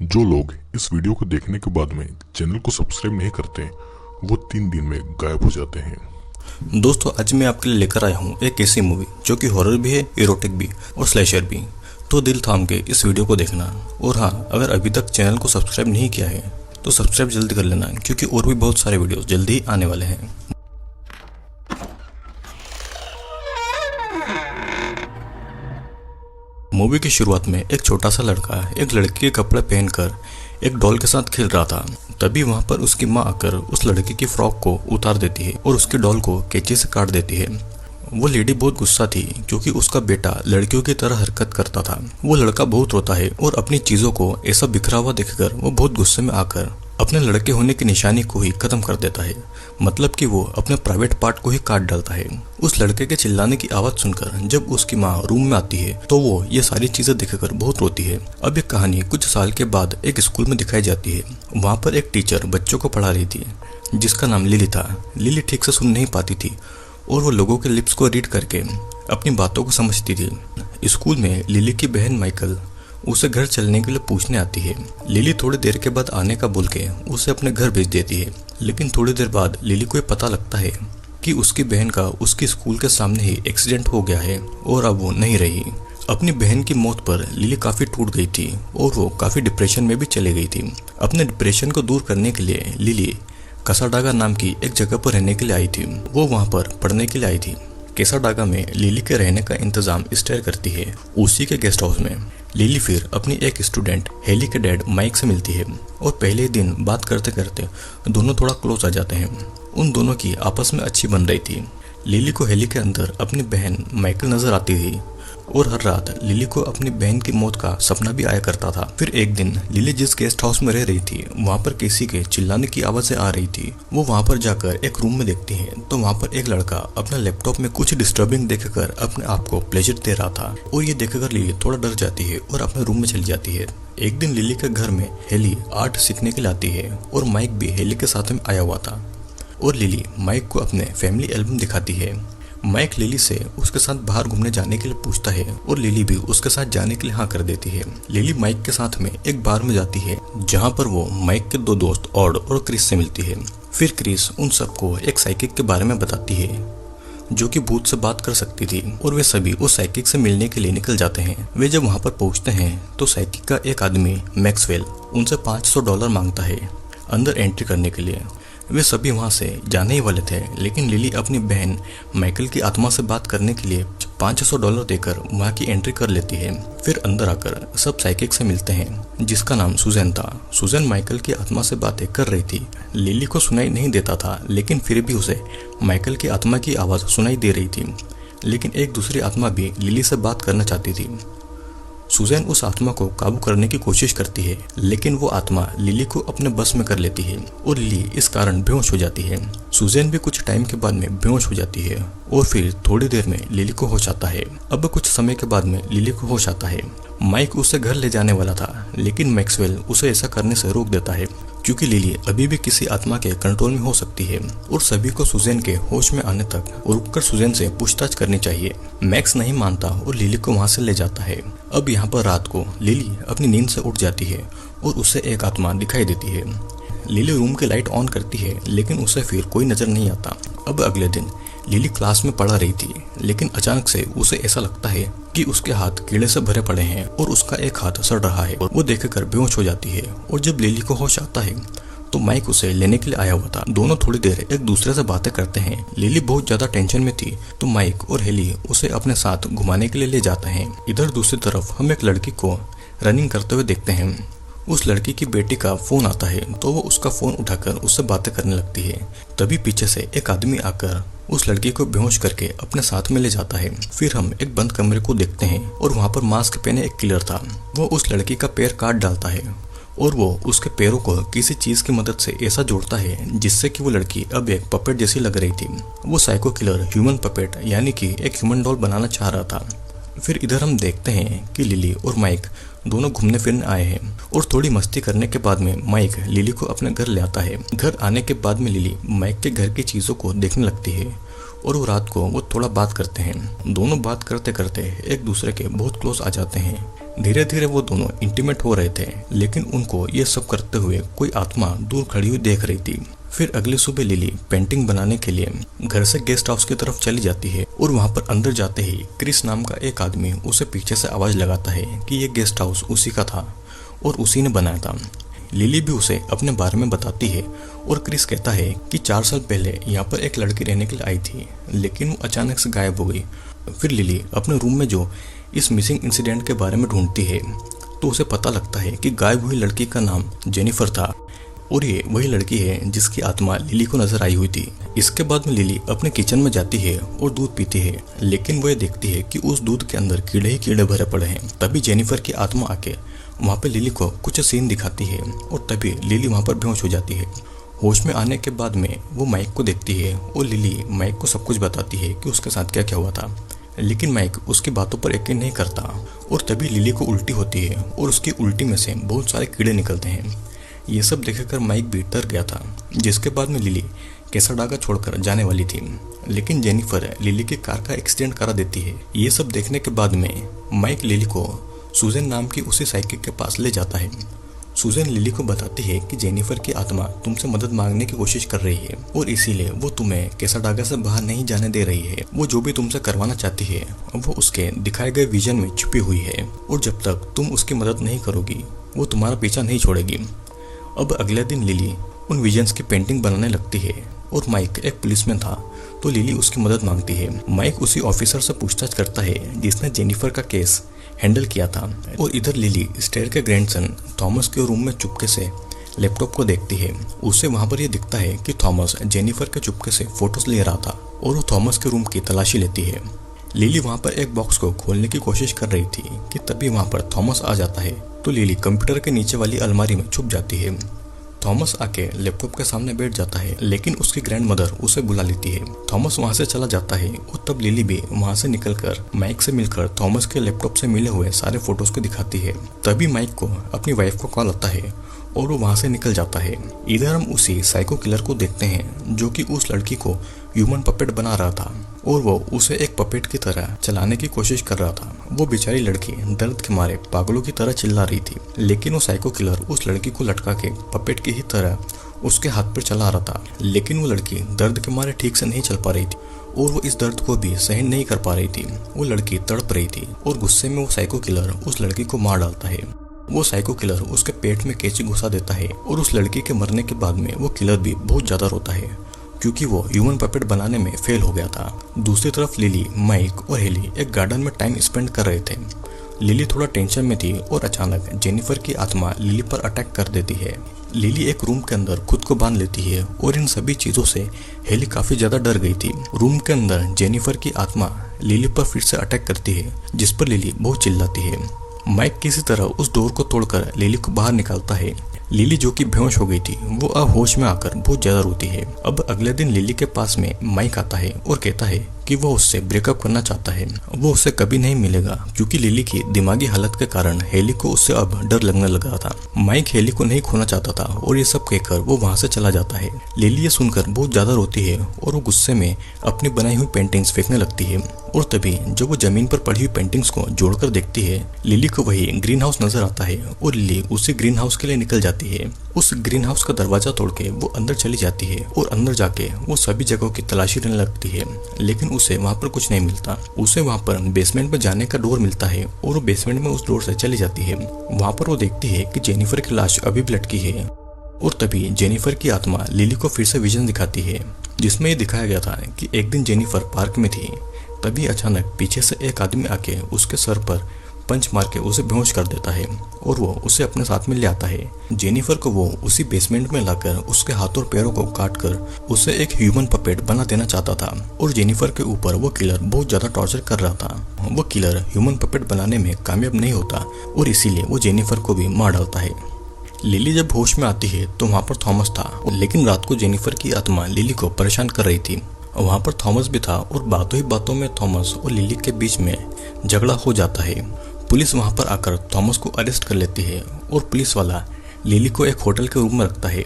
जो लोग इस वीडियो को देखने के बाद में चैनल को सब्सक्राइब नहीं करते वो 3 दिन में गायब हो जाते हैं। दोस्तों, आज मैं आपके लिए लेकर आया हूँ एक ऐसी मूवी जो कि हॉरर भी है, इरोटिक भी और स्लैशर भी। तो दिल थाम के इस वीडियो को देखना। और हाँ, अगर अभी तक चैनल को सब्सक्राइब नहीं किया है तो सब्सक्राइब जल्दी कर लेना, क्योंकि और भी बहुत सारे वीडियोस जल्दी ही आने वाले हैं। मूवी की शुरुआत में एक छोटा सा लड़का एक लड़की के कपड़े पहनकर एक डॉल के साथ खेल रहा था। तभी वहां पर उसकी माँ आकर उस लड़के की फ्रॉक को उतार देती है और उसकी डॉल को कैंची से काट देती है। वो लेडी बहुत गुस्सा थी क्योंकि उसका बेटा लड़कियों की तरह हरकत करता था। वो लड़का बहुत रोता है और अपनी चीजों को ऐसा बिखरा हुआ देखकर वो बहुत गुस्से में आकर अपने लड़के होने की निशानी को ही खत्म कर देता है। मतलब कि वो अपने प्राइवेट पार्ट को ही काट डालता है। उस लड़के के चिल्लाने की आवाज सुनकर जब उसकी माँ रूम में आती है तो वो ये सारी चीजें देखकर बहुत रोती है। अब ये कहानी कुछ साल के बाद एक स्कूल में दिखाई जाती है। वहाँ पर एक टीचर बच्चों को पढ़ा रही थी जिसका नाम लिली था। लिली ठीक से सुन नहीं पाती थी और वो लोगों के लिप्स को रीड करके अपनी बातों को समझती थी। स्कूल में लिली की बहन माइकल उसे घर चलने के लिए पूछने आती है। लिली थोड़ी देर के बाद आने का बोल के उसे अपने घर भेज देती है। लेकिन थोड़ी देर बाद लिली को पता लगता है कि उसकी बहन का उसकी स्कूल के सामने ही एक्सीडेंट हो गया है और अब वो नहीं रही। अपनी बहन की मौत पर लिली काफी टूट गई थी और वो काफी डिप्रेशन में भी चली गई थी। अपने डिप्रेशन को दूर करने के लिए लिली कसाडागा नाम की एक जगह पर रहने के लिए आई थी। वो वहाँ पर पढ़ने के लिए आई थी। केसाडागा में लिली के रहने का इंतजाम स्टेयर करती है, उसी के गेस्ट हाउस में। लिली फिर अपनी एक स्टूडेंट हेली के डैड माइक से मिलती है और पहले दिन बात करते करते दोनों थोड़ा क्लोज आ जाते हैं। उन दोनों की आपस में अच्छी बन रही थी। लिली को हेली के अंदर अपनी बहन माइकल नजर आती थी और हर रात लिली को अपनी बहन की मौत का सपना भी आया करता था। फिर एक दिन लिली जिस गेस्ट हाउस में रह रही थी वहाँ पर किसी के चिल्लाने की आवाजें आ रही थी। वो वहाँ पर जाकर एक रूम में देखती है तो वहाँ पर एक लड़का अपने लैपटॉप में कुछ डिस्टर्बिंग देखकर अपने आप को प्लेजर दे रहा था और ये देखकर लिली थोड़ा डर जाती है और अपने रूम में चली जाती है। एक दिन लिली के घर में हेली आर्ट सीखने के लिए आती है और माइक भी हेली के साथ में आया हुआ था और लिली माइक को अपने फैमिली एल्बम दिखाती है। माइक लिली से उसके साथ बाहर घूमने जाने के लिए पूछता है और लिली भी उसके साथ जाने के लिए हाँ कर देती है। लिली माइक के साथ में एक बार में जाती है जहाँ पर वो माइक के 2 दोस्त ऑड और क्रिस से मिलती है। फिर क्रिस उन सबको एक साइकिक के बारे में बताती है जो कि भूत से बात कर सकती थी और वे सभी उस साइकिक से मिलने के लिए निकल जाते हैं। वे जब वहाँ पर पहुँचते हैं तो साइकिक का एक आदमी मैक्सवेल उनसे $500 मांगता है अंदर एंट्री करने के लिए। वे सभी वहां से जाने ही वाले थे, लेकिन लिली अपनी बहन माइकल की आत्मा से बात करने के लिए $500 देकर वहां की एंट्री कर लेती है। फिर अंदर आकर सब साइकिक से मिलते हैं जिसका नाम सुजैन था। सुजैन माइकल की आत्मा से बातें कर रही थी। लिली को सुनाई नहीं देता था, लेकिन फिर भी उसे माइकल की आत्मा की आवाज सुनाई दे रही थी। लेकिन एक दूसरी आत्मा भी लिली से बात करना चाहती थी। सुजैन उस आत्मा को काबू करने की कोशिश करती है, लेकिन वो आत्मा लिली को अपने बस में कर लेती है और लिली इस कारण बेहोश हो जाती है। सुजैन भी कुछ टाइम के बाद में बेहोश हो जाती है और फिर थोड़ी देर में लिली को होश आता है। अब कुछ समय के बाद में लिली को होश आता है। माइक उसे घर ले जाने वाला था, लेकिन मैक्सवेल उसे ऐसा करने से रोक देता है क्योंकि लिली अभी भी किसी आत्मा के कंट्रोल में हो सकती है और सभी को सुजैन के होश में आने तक रुककर सुजैन से पूछताछ करनी चाहिए। मैक्स नहीं मानता और लिली को वहां से ले जाता है। अब यहाँ पर रात को लिली अपनी नींद से उठ जाती है और उसे एक आत्मा दिखाई देती है। लिली रूम की लाइट ऑन करती है, लेकिन उसे फिर कोई नजर नहीं आता। अब अगले दिन लिली क्लास में पढ़ा रही थी, लेकिन अचानक से उसे ऐसा लगता है कि उसके हाथ कीड़े से भरे पड़े हैं और उसका एक हाथ सड़ रहा है और वो देखकर बेहोश हो जाती है। और जब लिली को होश आता है तो माइक उसे लेने के लिए आया हुआ था। दोनों थोड़ी देर एक दूसरे से बातें करते हैं। लिली बहुत ज्यादा टेंशन में थी तो माइक और हेली उसे अपने साथ घुमाने के लिए ले जाते हैं। इधर दूसरी तरफ हम एक लड़की को रनिंग करते हुए देखते हैं। उस लड़की की बेटी का फोन आता है तो वो उसका फोन उठाकर उससे बातें करने लगती है। तभी पीछे से एक आदमी आकर उस लड़की को बेहोश करके अपने साथ में ले जाता है। फिर हम एक बंद कमरे को देखते हैं और वहाँ पर मास्क पहने एक किलर था। वो उस लड़की का पैर काट डालता है और वो उसके पैरों को किसी चीज की मदद से ऐसा जोड़ता है जिससे कि वो लड़की अब एक पपेट जैसी लग रही थी। वो साइको किलर ह्यूमन पपेट यानी कि एक ह्यूमन डॉल बनाना चाह रहा था। फिर इधर हम देखते हैं कि लिली और माइक दोनों घूमने फिरने आए हैं और थोड़ी मस्ती करने के बाद में माइक लिली को अपने घर ले आता है। घर आने के बाद में लिली माइक के घर की चीजों को देखने लगती है और वो रात को वो थोड़ा बात करते हैं। दोनों बात करते करते एक दूसरे के बहुत क्लोज आ जाते हैं। धीरे धीरे वो दोनों इंटीमेट हो रहे थे, लेकिन उनको ये सब करते हुए कोई आत्मा दूर खड़ी हुई देख रही थी। फिर अगली सुबह लिली पेंटिंग बनाने के लिए घर से गेस्ट हाउस की तरफ चली जाती है और वहाँ पर अंदर जाते ही क्रिस नाम का एक आदमी उसे पीछे से आवाज लगाता है कि ये गेस्ट हाउस उसी का था और उसी ने बनाया था। लिली भी उसे अपने बारे में बताती है और क्रिस कहता है कि 4 साल पहले यहाँ पर एक लड़की रहने के लिए आई थी, लेकिन वो अचानक से गायब हो गई। फिर लिली अपने रूम में जो इस मिसिंग इंसिडेंट के बारे में ढूंढती है तो उसे पता लगता है कि गायब हुई लड़की का नाम जेनिफर था और ये वही लड़की है जिसकी आत्मा लिली को नजर आई हुई थी। इसके बाद में लिली अपने किचन में जाती है और दूध पीती है, लेकिन वो ये देखती है कि उस दूध के अंदर कीड़े ही कीड़े भरे पड़े हैं। तभी जेनिफर की आत्मा आके वहाँ पे लिली को कुछ सीन दिखाती है और तभी लिली वहाँ पर बेहोश हो जाती है। होश में आने के बाद में वो माइक को देखती है और लिली माइक को सब कुछ बताती है कि उसके साथ क्या क्या हुआ था, लेकिन माइक उसकी बातों पर यकीन नहीं करता और तभी लिली को उल्टी होती है और उसकी उल्टी में से बहुत सारे कीड़े निकलते हैं। ये सब देखकर माइक भी डर गया था, जिसके बाद में लिली कैसाडागा छोड़कर जाने वाली थी, लेकिन जेनिफर लिली की कार का एक्सीडेंट करा देती है। ये सब देखने के बाद में माइक लिली को सुजन नाम की उसी साइकिक के पास ले जाता है। सुजन लिली को बताती है कि जेनिफर की आत्मा तुमसे मदद मांगने की कोशिश कर रही है और इसीलिए वो तुम्हें कैसाडागा से बाहर नहीं जाने दे रही है। वो जो भी तुमसे करवाना चाहती है वो उसके दिखाए गए विजन में छुपी हुई है और जब तक तुम उसकी मदद नहीं करोगी वो तुम्हारा पीछा नहीं छोड़ेगी। अब अगले दिन लिली उन विजन्स की पेंटिंग बनाने लगती है और माइक एक पुलिसमैन था तो लिली उसकी मदद मांगती है। माइक उसी ऑफिसर से पूछताछ करता है जिसने जेनिफर का केस हैंडल किया था और इधर लिली स्टेयर के ग्रैंडसन थॉमस के रूम में चुपके से लैपटॉप को देखती है। उसे वहां पर यह दिखता है कि थॉमस जेनिफर के चुपके से फोटोज ले रहा था और वो थॉमस के रूम की तलाशी लेती है। लिली वहां पर एक बॉक्स को खोलने की कोशिश कर रही थी कि तभी वहां पर थॉमस आ जाता है तो लिली कंप्यूटर के नीचे वाली अलमारी में छुप जाती है। थॉमस आके लैपटॉप के सामने बैठ जाता है, लेकिन उसकी ग्रैंड मदर उसे बुला लेती है। थॉमस वहां से चला जाता है और तब लिली भी वहां से निकलकर माइक से मिलकर थॉमस के लैपटॉप से मिले हुए सारे फोटोज को दिखाती है। तभी माइक को अपनी वाइफ को कॉल आता है और वो वहां से निकल जाता है। इधर हम उसी साइको किलर को देखते हैं जो कि उस लड़की को ह्यूमन पपेट बना रहा था और वो उसे एक पपेट की तरह चलाने की कोशिश कर रहा था। वो बेचारी लड़की दर्द के मारे पागलों की तरह चिल्ला रही थी, लेकिन वो साइको किलर उस लड़की को लटका के पपेट की ही तरह उसके हाथ पर चला रहा था। लेकिन वो लड़की दर्द के मारे ठीक से नहीं चल पा रही थी और वो इस दर्द को भी सहन नहीं कर पा रही थी। वो लड़की तड़प रही थी और गुस्से में वो साइको किलर उस लड़की को मार डालता है। वो साइको किलर उसके पेट में कैंची घुसा देता है और उस लड़की के मरने के बाद में वो किलर भी बहुत ज्यादा रोता है क्योंकि वो ह्यूमन पपेट बनाने में फेल हो गया था। दूसरी तरफ लिली, माइक और हेली एक गार्डन में टाइम स्पेंड कर रहे थे। लिली थोड़ा टेंशन में थी और अचानक जेनिफर की आत्मा लिली पर अटैक कर देती है। लिली एक रूम के अंदर खुद को बांध लेती है और इन सभी चीजों से हेली काफी ज्यादा डर गई थी। रूम के अंदर जेनिफर की आत्मा लिली पर फिर से अटैक करती है, जिस पर लिली बहुत चिल्लाती है। माइक किसी तरह उस डोर को तोड़कर लिली को बाहर निकालता है। लिली जो कि बेहोश हो गई थी वो अब होश में आकर बहुत ज्यादा रोती है। अब अगले दिन लिली के पास में माइक आता है और कहता है कि वो उससे ब्रेकअप करना चाहता है। वो उससे कभी नहीं मिलेगा क्योंकि लिली की दिमागी हालत के कारण हेली को उससे अब डर लगने लगा था। माइक हेली को नहीं खोना चाहता था और ये सब कहकर वो वहां से चला जाता है। लिली ये सुनकर बहुत ज्यादा रोती है और वो गुस्से में अपनी बनाई हुई पेंटिंग्स फेंकने लगती है और तभी जब वो जमीन पर पड़ी हुई पेंटिंग्स को जोड़कर देखती है लिली को वही ग्रीन हाउस नजर आता है और लिली उसी ग्रीन हाउस के लिए निकल जाती है। उस ग्रीन हाउस का दरवाजा तोड़ के वो अंदर चली जाती है और अंदर जाके वो सभी जगहों की तलाशी लेने लगती है, लेकिन उसे वहाँ पर कुछ नहीं मिलता। उसे वहाँ पर बेसमेंट में जाने का डोर मिलता है और वो बेसमेंट में उस डोर से चली जाती है। वहाँ पर वो देखती है कि जेनिफर की लाश अभी भी लटकी है और तभी जेनिफर की आत्मा लिली को फिर से विजन दिखाती है, जिसमें ये दिखाया गया था कि एक दिन जेनिफर पार्क में थी। तभी अचानक पीछे से एक आदमी आके उसके सर पर पंच मार के उसे बेहोश कर देता है और वो उसे अपने साथ में ले आता है। जेनिफर को वो उसी बेसमेंट में लाकर उसके हाथ और पैरों को काटकर उसे एक ह्यूमन पपेट बना देना चाहता था और जेनिफर के ऊपर वो किलर बहुत ज्यादा टॉर्चर कर रहा था। वो किलर ह्यूमन पपेट बनाने में कामयाब नहीं होता और इसीलिए वो जेनिफर को भी मार डालता है। लिली जब होश में आती है तो वहाँ पर थॉमस था, लेकिन रात को जेनिफर की आत्मा लिली को परेशान कर रही थी। वहाँ पर थॉमस भी था और बातों ही बातों में थॉमस और लिली के बीच में झगड़ा हो जाता है। पुलिस वहां पर आकर थॉमस को अरेस्ट कर लेती है और पुलिस वाला लिली को एक होटल के रूम में रखता है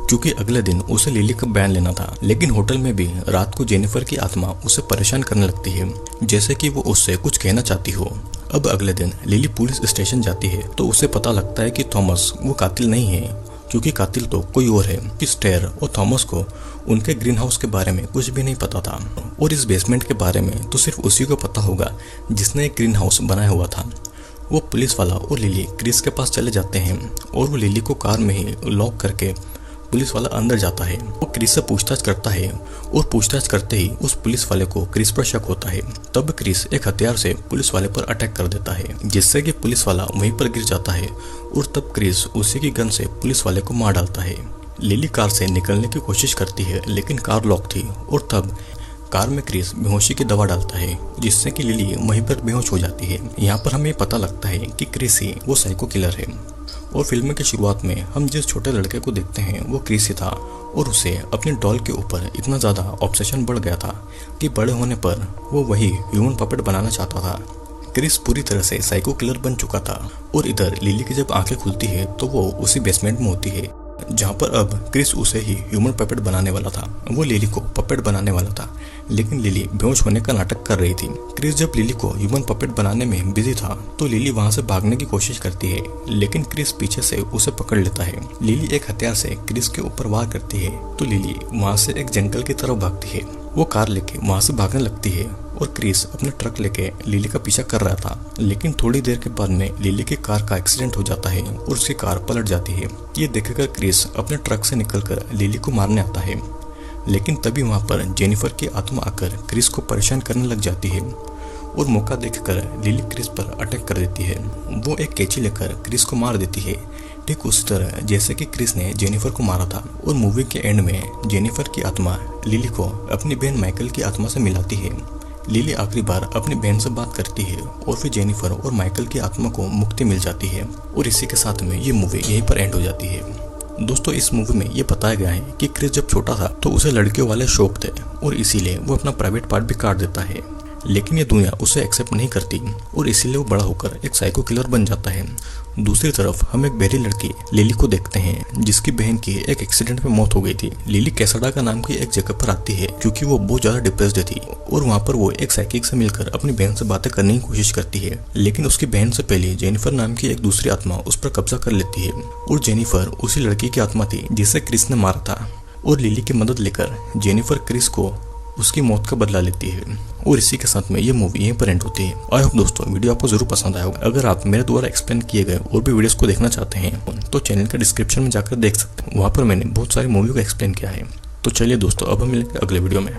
क्योंकि अगले दिन उसे लिली का बयान लेना था। लेकिन होटल में भी रात को जेनिफर की आत्मा उसे परेशान करने लगती है, जैसे कि वो उससे कुछ कहना चाहती हो। अब अगले दिन लिली पुलिस स्टेशन जाती है तो उसे पता लगता है कि थॉमस वो कातिल नहीं है, क्योंकि कातिल तो कोई और है। इस टेर और थॉमस को उनके ग्रीन हाउस के बारे में कुछ भी नहीं पता था, और इस बेसमेंट के बारे में तो सिर्फ उसी को पता होगा जिसने एक ग्रीन हाउस बनाया हुआ था। वो पुलिस वाला और लिली क्रिस के पास चले जाते हैं और वो लिली को कार में ही लॉक करके पुलिस वाला अंदर जाता है। वो क्रिस से पूछताछ करता है और पूछताछ करते ही उस पुलिस वाले को क्रिस पर शक होता है। तब क्रिस एक हथियार से पुलिस वाले पर अटैक कर देता है, जिससे कि पुलिस वाला वहीं पर गिर जाता है और तब क्रिस उसी की गन से पुलिस वाले को मार डालता है। लिली कार से निकलने की कोशिश करती है लेकिन कार लॉक थी, और तब कार में क्रिस बेहोशी की दवा डालता है, जिससे कि लिली वहीं पर बेहोश हो जाती है। यहाँ पर हमें पता लगता है कि क्रिस ही वो साइको किलर है, और फिल्म की शुरुआत में हम जिस छोटे लड़के को देखते हैं वो क्रिस ही था, और उसे अपने डॉल के ऊपर इतना ज़्यादा ऑब्सेशन बढ़ गया था कि बड़े होने पर वो वही ह्यूमन पपेट बनाना चाहता था। क्रिस पूरी तरह से साइको किलर बन चुका था, और इधर लिली की जब आंखें खुलती है तो वो उसी बेसमेंट में होती है जहाँ पर अब क्रिस उसे ही ह्यूमन पपेट बनाने वाला था। वो लिली को पपेट बनाने वाला था, लेकिन लिली बेहोश होने का नाटक कर रही थी। क्रिस जब लिली को ह्यूमन पपेट बनाने में बिजी था तो लिली वहाँ से भागने की कोशिश करती है, लेकिन क्रिस पीछे से उसे पकड़ लेता है। लिली एक हथियार से क्रिस के ऊपर वार करती है तो लिली वहाँ से एक जंगल की तरफ भागती है। वो कार लेके वहाँ से भागने लगती है और क्रिस अपने ट्रक लेके लिली का पीछा कर रहा था, लेकिन थोड़ी देर के बाद में लिली की कार का एक्सीडेंट हो जाता है और उसकी कार पलट जाती है। ये देखकर क्रिस अपने ट्रक से निकलकर लिली को मारने आता है, लेकिन तभी वहाँ पर जेनिफर की आत्मा आकर क्रिस को परेशान करने लग जाती है, और मौका देखकर लिली क्रिस पर अटैक कर देती है। वो एक कैंची लेकर क्रिस को मार देती है, ठीक उसी तरह जैसे कि क्रिस ने जेनिफर को मारा था। और मूवी के एंड में जेनिफर की आत्मा लिली को अपनी बहन माइकल की आत्मा से मिलाती है। लिली आखिरी बार अपनी बहन से बात करती है और फिर जेनिफर और माइकल की आत्मा को मुक्ति मिल जाती है, और इसी के साथ में ये मूवी यहीं पर एंड हो जाती है। दोस्तों, इस मूवी में ये बताया गया है कि क्रिस जब छोटा था तो उसे लड़कियों वाले शौक थे, और इसीलिए वो अपना प्राइवेट पार्ट भी काट देता है, लेकिन ये दुनिया उसे एक्सेप्ट नहीं करती और इसीलिए वो बड़ा होकर एक साइको किलर बन जाता है। दूसरी तरफ हम एक बहरी लड़की लिली को देखते हैं जिसकी बहन की एक एक्सीडेंट में मौत हो गई थी। लिली कैसाडा का नाम की एक जगह पर आती है क्योंकि वो बहुत ज्यादा डिप्रेस्ड थी, और वहाँ पर वो एक साइकिक से मिलकर अपनी बहन से बातें करने की कोशिश करती है, लेकिन उसकी बहन से पहले जेनिफर नाम की एक दूसरी आत्मा उस पर कब्जा कर लेती है, और जेनिफर उसी लड़की की आत्मा थी जिसे क्रिस ने मारा था। और लिली की मदद लेकर जेनिफर क्रिस को उसकी मौत का बदला लेती है, और इसी के साथ में ये मूवी यहीं पर एंड होती है। आई होप दोस्तों वीडियो आपको जरूर पसंद आया होगा। अगर आप मेरे द्वारा एक्सप्लेन किए गए और भी वीडियोस को देखना चाहते हैं तो चैनल का डिस्क्रिप्शन में जाकर देख सकते हैं, वहाँ पर मैंने बहुत सारी मूवी को एक्सप्लेन किया है। तो चलिए दोस्तों, अब हम मिलेंगे अगले वीडियो में।